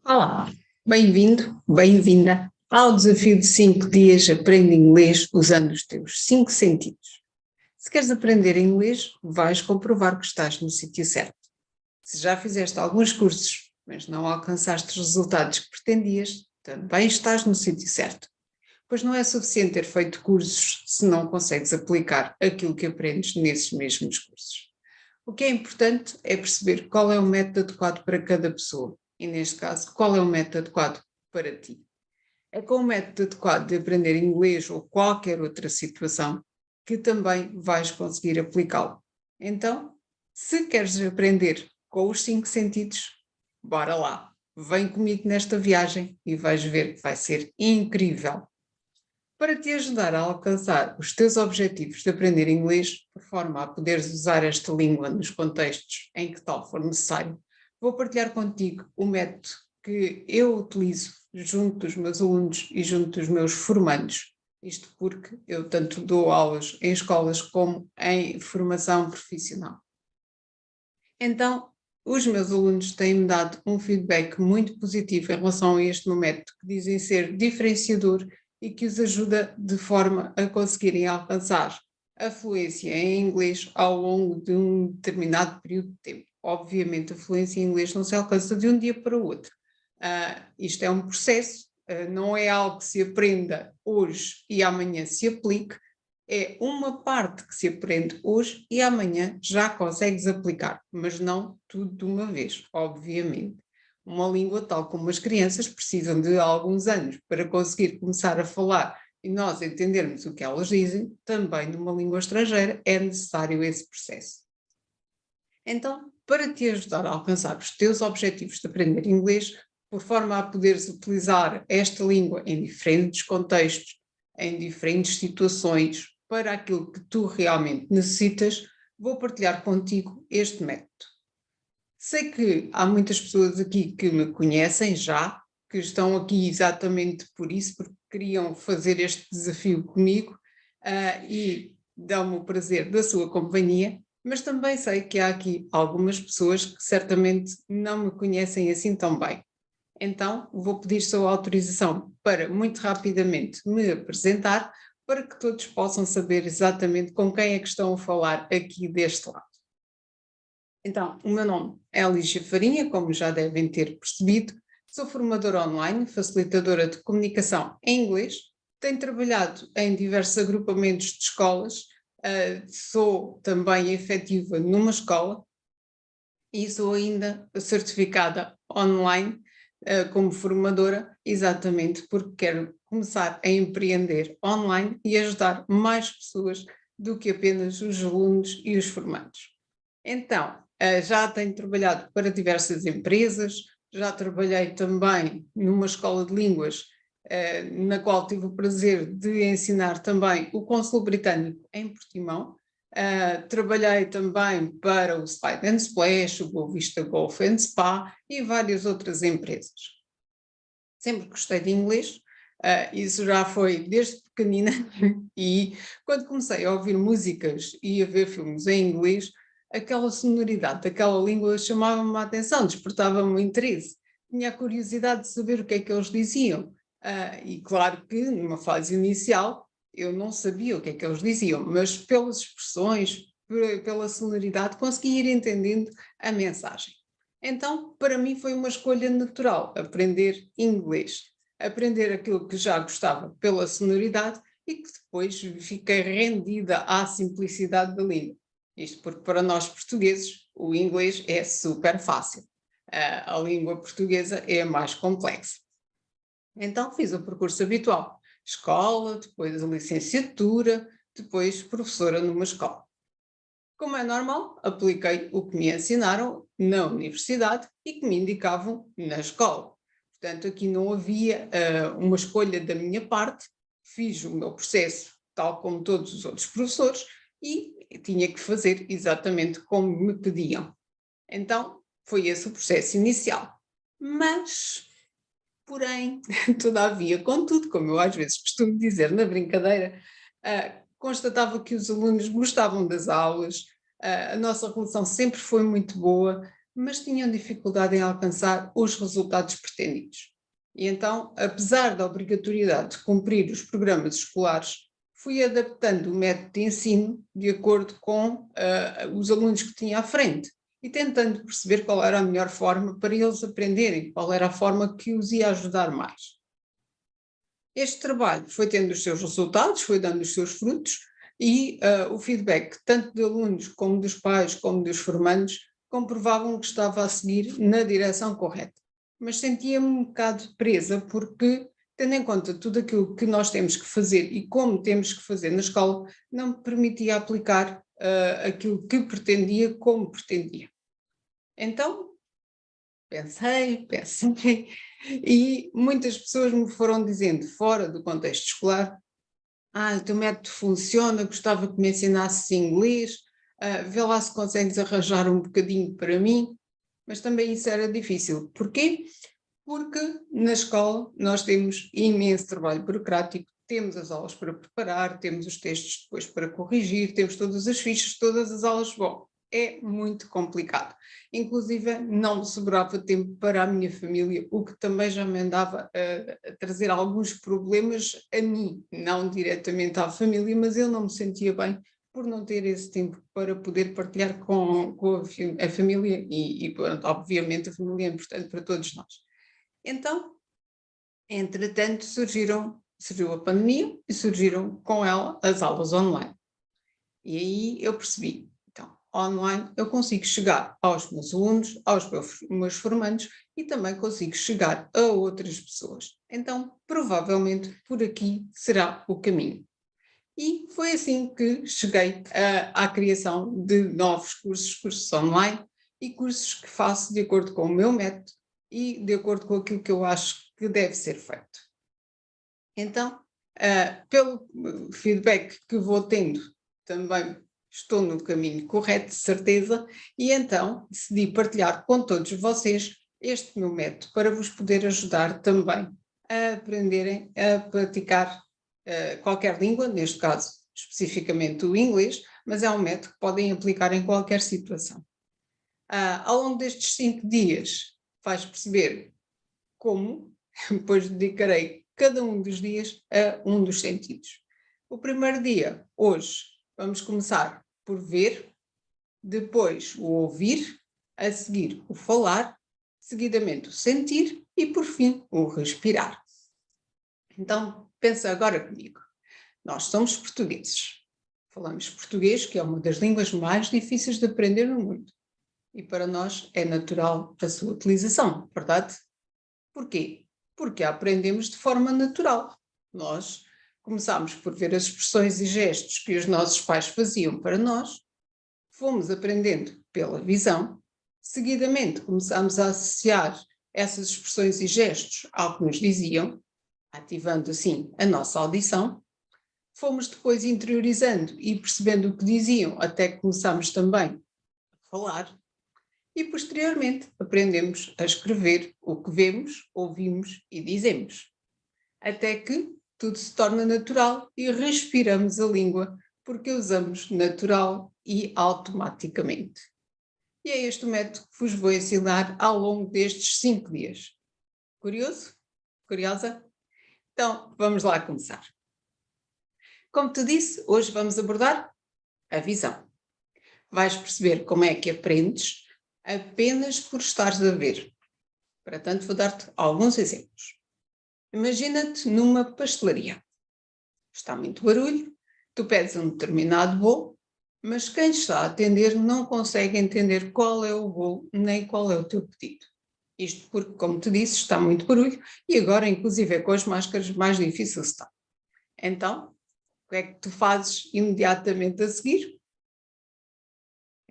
Olá, bem-vindo, bem-vinda ao desafio de 5 dias Aprende Inglês usando os teus 5 sentidos. Se queres aprender inglês, vais comprovar que estás no sítio certo. Se já fizeste alguns cursos, mas não alcançaste os resultados que pretendias, também estás no sítio certo. Pois não é suficiente ter feito cursos se não consegues aplicar aquilo que aprendes nesses mesmos cursos. O que é importante é perceber qual é o método adequado para cada pessoa e, neste caso, qual é o método adequado para ti. É com o método adequado de aprender inglês ou qualquer outra situação que também vais conseguir aplicá-lo. Então, se queres aprender com os 5 sentidos, bora lá! Vem comigo nesta viagem e vais ver que vai ser incrível. Para te ajudar a alcançar os teus objetivos de aprender inglês, por forma a poderes usar esta língua nos contextos em que tal for necessário, vou partilhar contigo o método que eu utilizo junto dos meus alunos e junto dos meus formandos. Isto porque eu tanto dou aulas em escolas como em formação profissional. Então, os meus alunos têm-me dado um feedback muito positivo em relação a este meu método, que dizem ser diferenciador e que os ajuda de forma a conseguirem alcançar a fluência em inglês ao longo de um determinado período de tempo. Obviamente, a fluência em inglês não se alcança de um dia para o outro. Isto é um processo, não é algo que se aprenda hoje e amanhã se aplique, é uma parte que se aprende hoje e amanhã já consegues aplicar, mas não tudo de uma vez, obviamente. Uma língua, tal como as crianças, precisam de alguns anos para conseguir começar a falar e nós entendermos o que elas dizem, também numa língua estrangeira é necessário esse processo. Então, para te ajudar a alcançar os teus objetivos de aprender inglês, por forma a poderes utilizar esta língua em diferentes contextos, em diferentes situações, para aquilo que tu realmente necessitas, vou partilhar contigo este método. Sei que há muitas pessoas aqui que me conhecem já, que estão aqui exatamente por isso, porque queriam fazer este desafio comigo, e dão-me o prazer da sua companhia, mas também sei que há aqui algumas pessoas que certamente não me conhecem assim tão bem. Então, vou pedir sua autorização para muito rapidamente me apresentar, para que todos possam saber exatamente com quem é que estão a falar aqui deste lado. Então, o meu nome é Lígia Farinha, como já devem ter percebido, sou formadora online, facilitadora de comunicação em inglês, tenho trabalhado em diversos agrupamentos de escolas, sou também efetiva numa escola e sou ainda certificada online como formadora, exatamente porque quero começar a empreender online e ajudar mais pessoas do que apenas os alunos e os formandos. Então, já tenho trabalhado para diversas empresas, já trabalhei também numa escola de línguas, na qual tive o prazer de ensinar também o Consul Britânico em Portimão. Trabalhei também para o Slide and Splash, o Boa Vista Golf and Spa e várias outras empresas. Sempre gostei de inglês, isso já foi desde pequenina e quando comecei a ouvir músicas e a ver filmes em inglês, aquela sonoridade daquela língua chamava-me a atenção, despertava-me o interesse. Tinha a curiosidade de saber o que é que eles diziam. E claro que numa fase inicial eu não sabia o que é que eles diziam, mas pelas expressões, pela sonoridade, consegui ir entendendo a mensagem. Então, para mim foi uma escolha natural aprender inglês, aprender aquilo que já gostava pela sonoridade e que depois fiquei rendida à simplicidade da língua. Isto porque para nós portugueses o inglês é super fácil, a língua portuguesa é a mais complexa. Então fiz o percurso habitual, escola, depois a licenciatura, depois professora numa escola. Como é normal, apliquei o que me ensinaram na universidade e que me indicavam na escola. Portanto, aqui não havia uma escolha da minha parte, fiz o meu processo tal como todos os outros professores e tinha que fazer exatamente como me pediam. Então, foi esse o processo inicial. Mas, porém, todavia, contudo, como eu às vezes costumo dizer na brincadeira, constatava que os alunos gostavam das aulas, a nossa relação sempre foi muito boa, mas tinham dificuldade em alcançar os resultados pretendidos. E então, apesar da obrigatoriedade de cumprir os programas escolares, fui adaptando o método de ensino de acordo com os alunos que tinha à frente e tentando perceber qual era a melhor forma para eles aprenderem, qual era a forma que os ia ajudar mais. Este trabalho foi tendo os seus resultados, foi dando os seus frutos e o feedback, tanto de alunos como dos pais, como dos formandos, comprovavam que estava a seguir na direção correta. Mas sentia-me um bocado presa porque, tendo em conta tudo aquilo que nós temos que fazer e como temos que fazer na escola, não me permitia aplicar aquilo que pretendia como pretendia. Então, pensei, e muitas pessoas me foram dizendo, fora do contexto escolar, o teu método funciona, gostava que me ensinasses inglês, vê lá se consegues arranjar um bocadinho para mim, mas também isso era difícil. Porquê? Porque na escola nós temos imenso trabalho burocrático, temos as aulas para preparar, temos os textos depois para corrigir, temos todas as fichas, todas as aulas. Bom, é muito complicado. Inclusive não me sobrava tempo para a minha família, o que também já me andava a trazer alguns problemas a mim, não diretamente à família, mas eu não me sentia bem por não ter esse tempo para poder partilhar com a família e, obviamente, a família é importante para todos nós. Então, entretanto, surgiu a pandemia e surgiram com ela as aulas online. E aí eu percebi, então, online eu consigo chegar aos meus alunos, aos meus formandos e também consigo chegar a outras pessoas. Então, provavelmente por aqui será o caminho. E foi assim que cheguei à criação de novos cursos online e cursos que faço de acordo com o meu método e de acordo com aquilo que eu acho que deve ser feito. Então, pelo feedback que vou tendo, também estou no caminho correto, de certeza, e então decidi partilhar com todos vocês este meu método para vos poder ajudar também a aprenderem a praticar qualquer língua, neste caso especificamente o inglês, mas é um método que podem aplicar em qualquer situação. Ao longo destes 5 dias vais perceber como, depois dedicarei cada um dos dias a um dos sentidos. O primeiro dia, hoje, vamos começar por ver, depois o ouvir, a seguir o falar, seguidamente o sentir e, por fim, o respirar. Então, pensa agora comigo. Nós somos portugueses. Falamos português, que é uma das línguas mais difíceis de aprender no mundo. E para nós é natural a sua utilização, verdade? Porquê? Porque a aprendemos de forma natural. Nós começámos por ver as expressões e gestos que os nossos pais faziam para nós, fomos aprendendo pela visão, seguidamente começámos a associar essas expressões e gestos ao que nos diziam, ativando assim a nossa audição, fomos depois interiorizando e percebendo o que diziam, até que começámos também a falar, e posteriormente aprendemos a escrever o que vemos, ouvimos e dizemos, até que tudo se torna natural e respiramos a língua, porque usamos natural e automaticamente. E é este o método que vos vou ensinar ao longo destes 5 dias. Curioso? Curiosa? Então, vamos lá começar. Como te disse, hoje vamos abordar a visão. Vais perceber como é que aprendes apenas por estares a ver. Para tanto, vou dar-te alguns exemplos. Imagina-te numa pastelaria. Está muito barulho, tu pedes um determinado bolo, mas quem está a atender não consegue entender qual é o bolo nem qual é o teu pedido. Isto porque, como te disse, está muito barulho e agora, inclusive, é com as máscaras mais difícil está. Então, o que é que tu fazes imediatamente a seguir?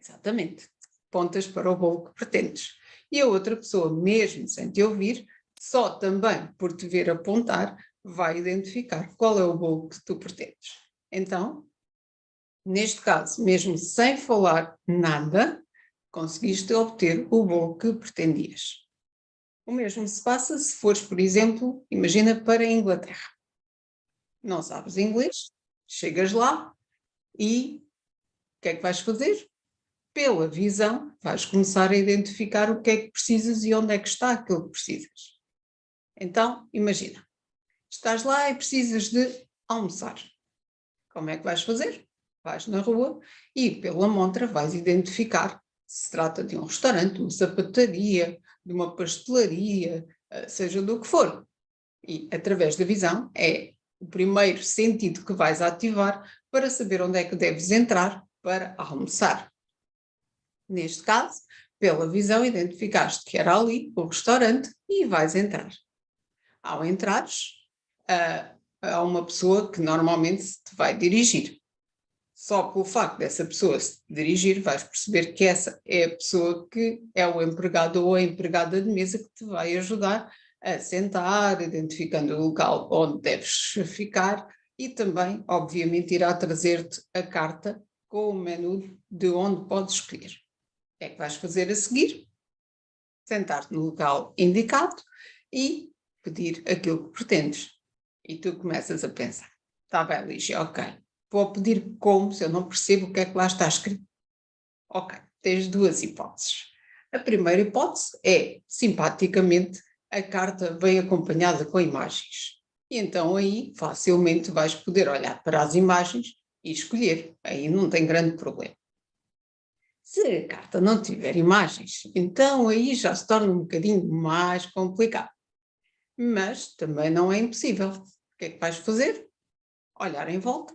Exatamente. Apontas para o bolo que pretendes. E a outra pessoa, mesmo sem te ouvir, só também por te ver apontar, vai identificar qual é o bolo que tu pretendes. Então, neste caso, mesmo sem falar nada, conseguiste obter o bolo que pretendias. O mesmo se passa se fores, por exemplo, imagina para a Inglaterra. Não sabes inglês, chegas lá e o que é que vais fazer? pela visão, vais começar a identificar o que é que precisas e onde é que está aquilo que precisas. Então, imagina, estás lá e precisas de almoçar. Como é que vais fazer? Vais na rua e, pela montra, vais identificar se se trata de um restaurante, uma sapataria, de uma pastelaria, seja do que for. E, através da visão, é o primeiro sentido que vais ativar para saber onde é que deves entrar para almoçar. Neste caso, pela visão, identificaste que era ali o restaurante e vais entrar. Ao entrares, há uma pessoa que normalmente se te vai dirigir. Só pelo facto dessa pessoa se dirigir, vais perceber que essa é a pessoa que é o empregado ou a empregada de mesa que te vai ajudar a sentar, identificando o local onde deves ficar e também, obviamente, irá trazer-te a carta com o menu de onde podes escolher. O que é que vais fazer a seguir? Sentar-te no local indicado e pedir aquilo que pretendes. E tu começas a pensar, está bem, Lígia, ok, vou pedir como se eu não percebo o que é que lá está escrito. Ok, tens duas hipóteses. A primeira hipótese é, simpaticamente, a carta vem acompanhada com imagens. E então aí facilmente vais poder olhar para as imagens e escolher. Aí não tem grande problema. Se a carta não tiver imagens, então aí já se torna um bocadinho mais complicado. Mas também não é impossível. O que é que vais fazer? Olhar em volta,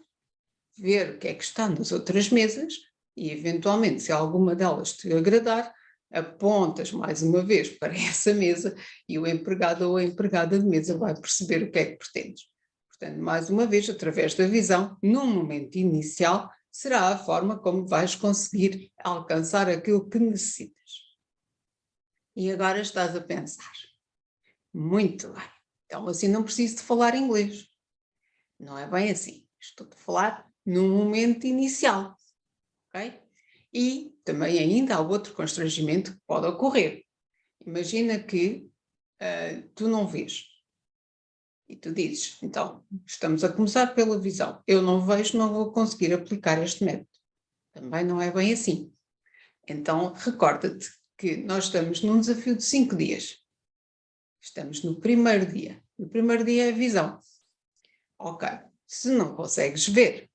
ver o que é que está nas outras mesas e, eventualmente, se alguma delas te agradar, apontas mais uma vez para essa mesa e o empregado ou a empregada de mesa vai perceber o que é que pretendes. Portanto, mais uma vez, através da visão, num momento inicial, será a forma como vais conseguir alcançar aquilo que necessitas. E agora estás a pensar, muito bem, então assim não preciso de falar inglês. Não é bem assim. Estou a falar num momento inicial, ok? E também ainda há outro constrangimento que pode ocorrer. Imagina que tu não vês e tu dizes, então, estamos a começar pela visão. Eu não vejo, não vou conseguir aplicar este método. Também não é bem assim. Então, recorda-te que nós estamos num desafio de 5 dias. Estamos no primeiro dia. O primeiro dia é a visão. Ok, se não consegues ver,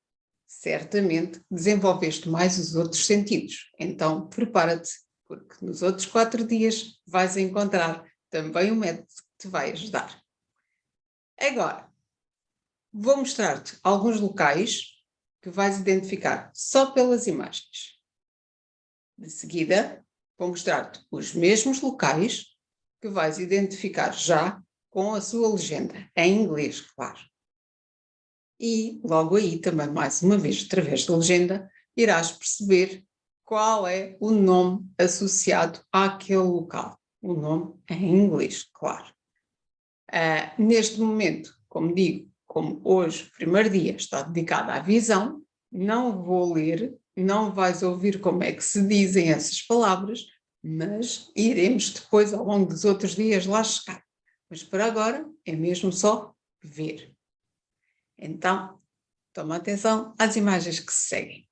certamente desenvolveste mais os outros sentidos. Então, prepara-te, porque nos outros 4 dias vais encontrar também um método que te vai ajudar. Agora, vou mostrar-te alguns locais que vais identificar só pelas imagens. De seguida, vou mostrar-te os mesmos locais que vais identificar já com a sua legenda, em inglês, claro. E logo aí, também mais uma vez, através da legenda, irás perceber qual é o nome associado àquele local. O nome em inglês, claro. Neste momento, como digo, como hoje, o primeiro dia, está dedicado à visão, não vou ler, não vais ouvir como é que se dizem essas palavras, mas iremos depois, ao longo dos outros dias, lá chegar. Mas por agora é mesmo só ver. Então, toma atenção às imagens que se seguem.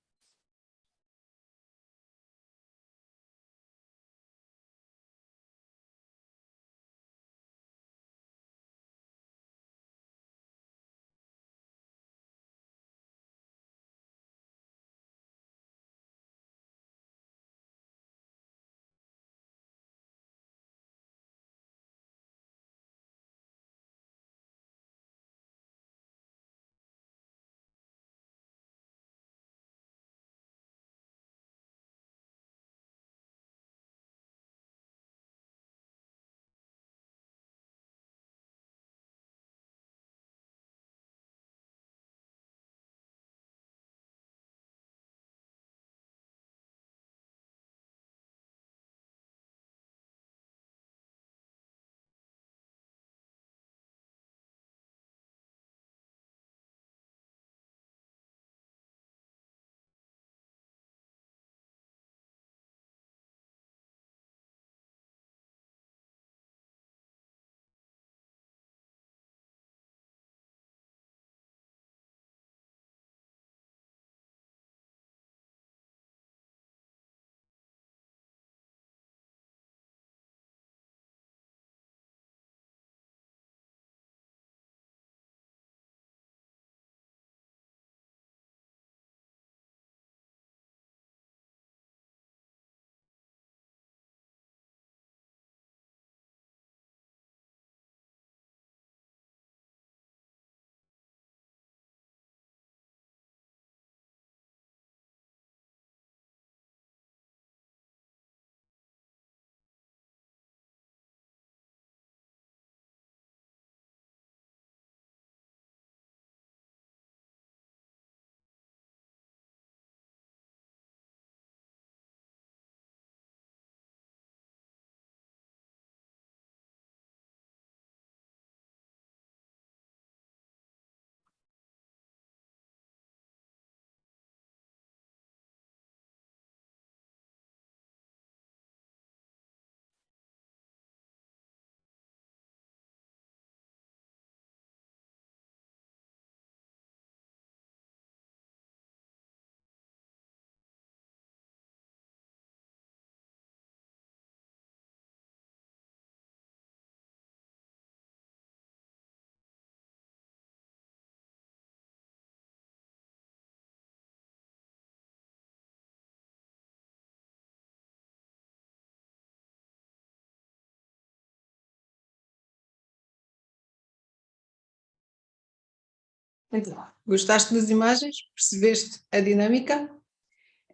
Então, gostaste das imagens? Percebeste a dinâmica?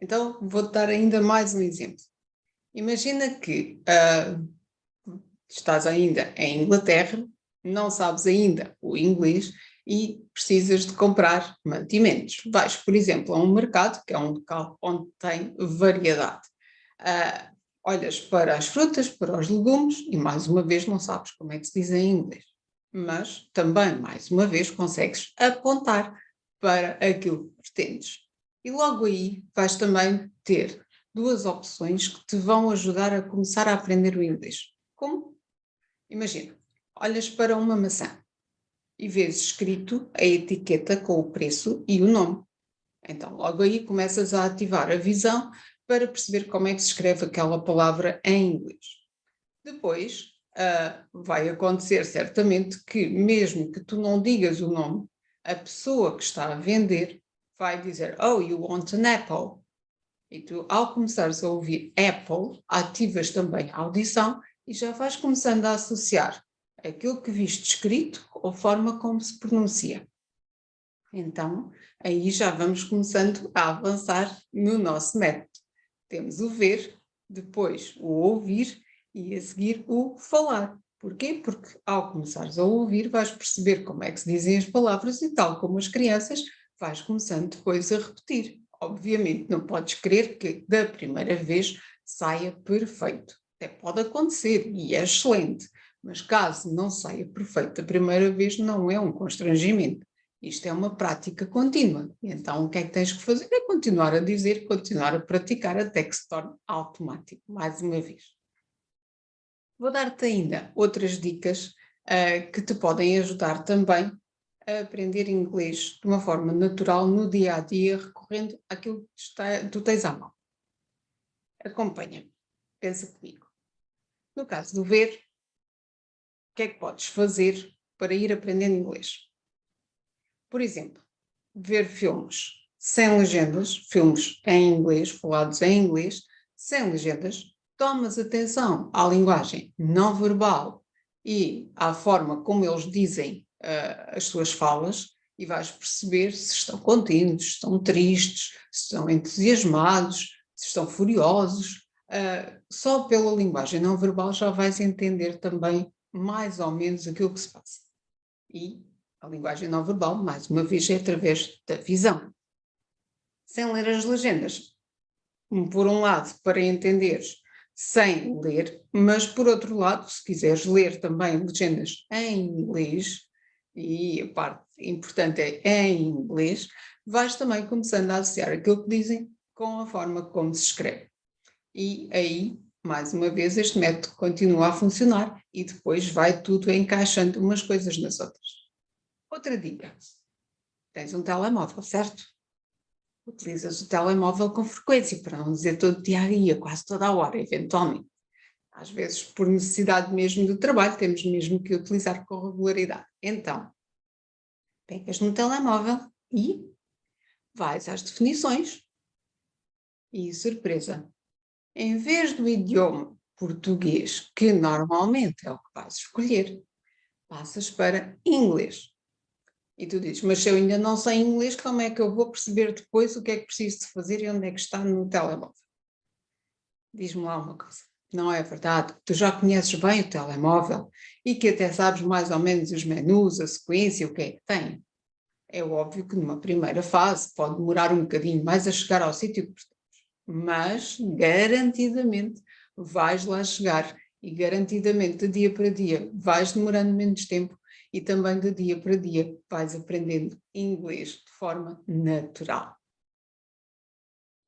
Então, vou-te dar ainda mais um exemplo. Imagina que estás ainda em Inglaterra, não sabes ainda o inglês e precisas de comprar mantimentos. Vais, por exemplo, a um mercado, que é um local onde tem variedade. Olhas para as frutas, para os legumes e, mais uma vez, não sabes como é que se diz em inglês. Mas também, mais uma vez, consegues apontar para aquilo que pretendes. E logo aí vais também ter duas opções que te vão ajudar a começar a aprender o inglês. Como? Imagina, olhas para uma maçã e vês escrito a etiqueta com o preço e o nome. Então, logo aí começas a ativar a visão para perceber como é que se escreve aquela palavra em inglês. Depois, vai acontecer certamente que, mesmo que tu não digas o nome, a pessoa que está a vender vai dizer, oh, you want an apple? E tu, ao começares a ouvir Apple, ativas também a audição e já vais começando a associar aquilo que viste escrito ou a forma como se pronuncia. Então, aí já vamos começando a avançar no nosso método. Temos o ver, depois o ouvir e a seguir o falar. Porquê? Porque ao começares a ouvir vais perceber como é que se dizem as palavras e tal como as crianças vais começando depois a repetir. Obviamente não podes querer que da primeira vez saia perfeito. Até pode acontecer e é excelente, mas caso não saia perfeito da primeira vez não é um constrangimento. Isto é uma prática contínua. E então o que é que tens que fazer? É continuar a dizer, continuar a praticar até que se torne automático, mais uma vez. Vou dar-te ainda outras dicas que te podem ajudar também a aprender inglês de uma forma natural no dia a dia, recorrendo àquilo que tu tens à mão. Acompanha-me, pensa comigo. No caso do ver, o que é que podes fazer para ir aprendendo inglês? Por exemplo, ver filmes sem legendas, filmes em inglês, falados em inglês, sem legendas, tomas atenção à linguagem não verbal e à forma como eles dizem as suas falas e vais perceber se estão contentes, se estão tristes, se estão entusiasmados, se estão furiosos. Só pela linguagem não verbal já vais entender também mais ou menos aquilo que se passa. E a linguagem não verbal, mais uma vez, é através da visão. Sem ler as legendas. Por um lado, para entenderes sem ler, mas por outro lado, se quiseres ler também legendas em inglês, e a parte importante é em inglês, vais também começando a associar aquilo que dizem com a forma como se escreve. E aí, mais uma vez, este método continua a funcionar e depois vai tudo encaixando umas coisas nas outras. Outra dica. Tens um telemóvel, certo? Utilizas o telemóvel com frequência, para não dizer todo dia a dia, quase toda a hora, eventualmente. Às vezes, por necessidade mesmo do trabalho, temos mesmo que utilizar com regularidade. Então, pegas no telemóvel e vais às definições. E surpresa, em vez do idioma português, que normalmente é o que vais escolher, passas para inglês. E tu dizes, mas se eu ainda não sei inglês, como é que eu vou perceber depois o que é que preciso de fazer e onde é que está no telemóvel? Diz-me lá uma coisa, não é verdade? Tu já conheces bem o telemóvel e que até sabes mais ou menos os menus, a sequência, o que é que tem. É óbvio que numa primeira fase pode demorar um bocadinho mais a chegar ao sítio que pretendes, mas garantidamente vais lá chegar e garantidamente de dia para dia vais demorando menos tempo e também de dia para dia vais aprendendo inglês de forma natural.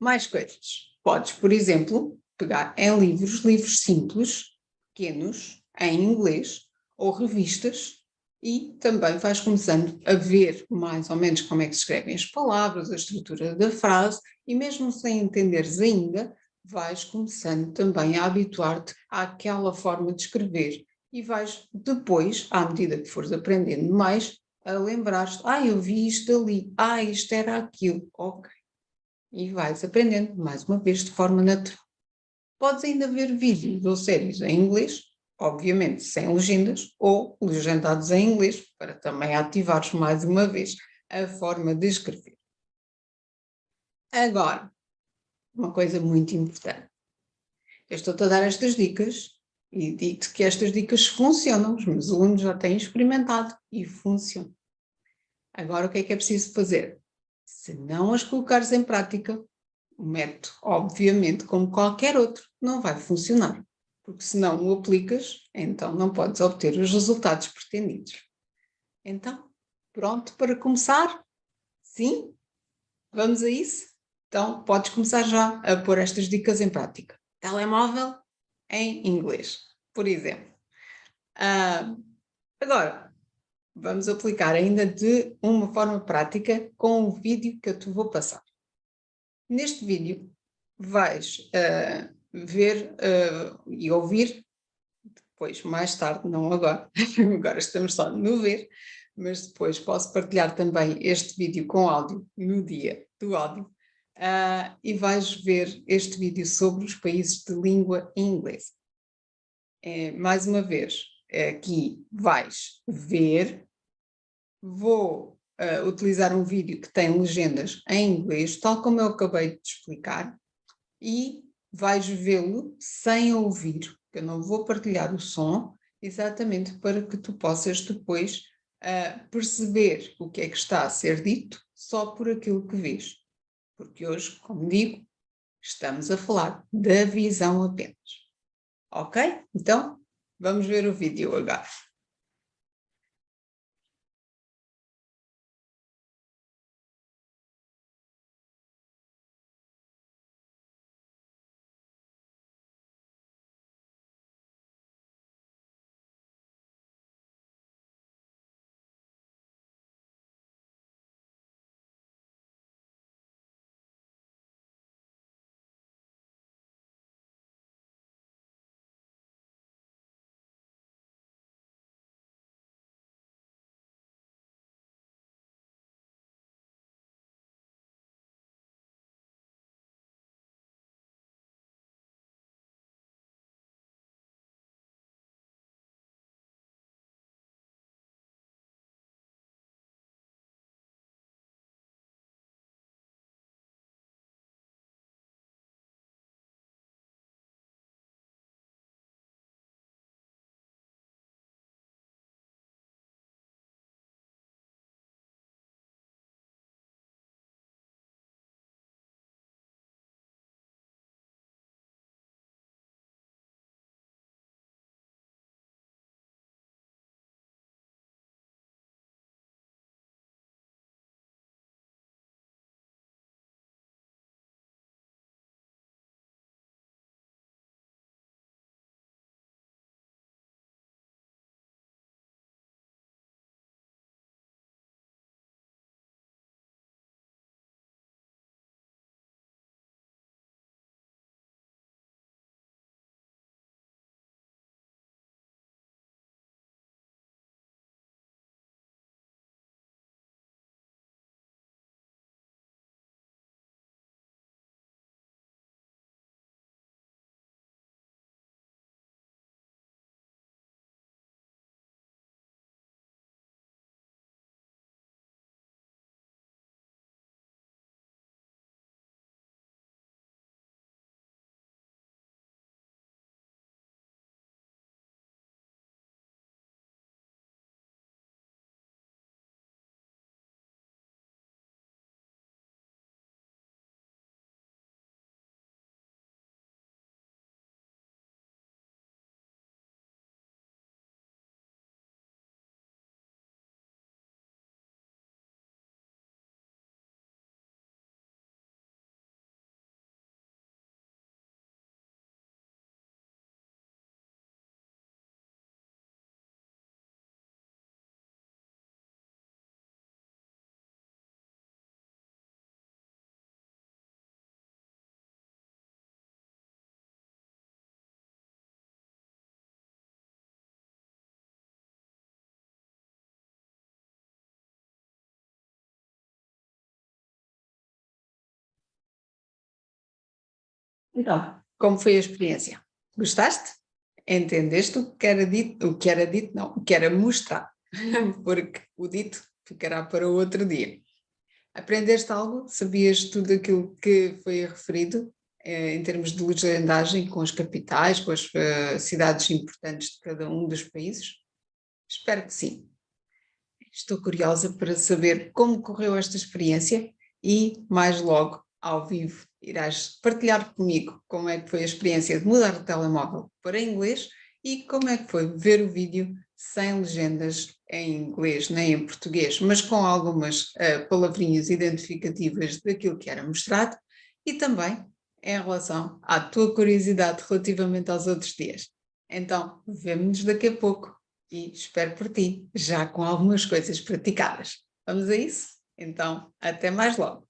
Mais coisas. Podes, por exemplo, pegar em livros simples, pequenos, em inglês, ou revistas, e também vais começando a ver mais ou menos como é que se escrevem as palavras, a estrutura da frase, e mesmo sem entenderes ainda, vais começando também a habituar-te àquela forma de escrever e vais depois, à medida que fores aprendendo mais, a lembrar-te, eu vi isto ali, isto era aquilo, ok. E vais aprendendo, mais uma vez, de forma natural. Podes ainda ver vídeos ou séries em inglês, obviamente sem legendas, ou legendados em inglês, para também ativares mais uma vez a forma de escrever. Agora, uma coisa muito importante. Eu estou-te a dar estas dicas e digo-te que estas dicas funcionam. Os meus alunos já têm experimentado e funcionam. Agora, o que é preciso fazer? Se não as colocares em prática, o método, obviamente, como qualquer outro, não vai funcionar. Porque se não o aplicas, então não podes obter os resultados pretendidos. Então, pronto para começar? Sim? Vamos a isso? Então, podes começar já a pôr estas dicas em prática. Telemóvel em inglês, por exemplo. Agora, vamos aplicar ainda de uma forma prática com o vídeo que eu te vou passar. Neste vídeo vais ver e ouvir, depois mais tarde, não agora, agora estamos só no ver, mas depois posso partilhar também este vídeo com áudio no dia do áudio e vais ver este vídeo sobre os países de língua inglesa. Mais uma vez, aqui vais ver, vou utilizar um vídeo que tem legendas em inglês, tal como eu acabei de te explicar, e vais vê-lo sem ouvir, porque eu não vou partilhar o som, exatamente para que tu possas depois perceber o que é que está a ser dito só por aquilo que vês. Porque hoje, como digo, estamos a falar da visão apenas. Ok? Então, vamos ver o vídeo agora. Então, como foi a experiência? Gostaste? Entendeste o que era dito? O que era dito, não, o que era mostrado, porque o dito ficará para outro dia. Aprendeste algo? Sabias tudo aquilo que foi referido em termos de legendagem, com as capitais, com as cidades importantes de cada um dos países? Espero que sim. Estou curiosa para saber como correu esta experiência e, mais logo, ao vivo, irás partilhar comigo como é que foi a experiência de mudar o telemóvel para inglês e como é que foi ver o vídeo sem legendas em inglês nem em português, mas com algumas palavrinhas identificativas daquilo que era mostrado e também em relação à tua curiosidade relativamente aos outros dias. Então, vemo-nos daqui a pouco e espero por ti, já com algumas coisas praticadas. Vamos a isso? Então, até mais logo!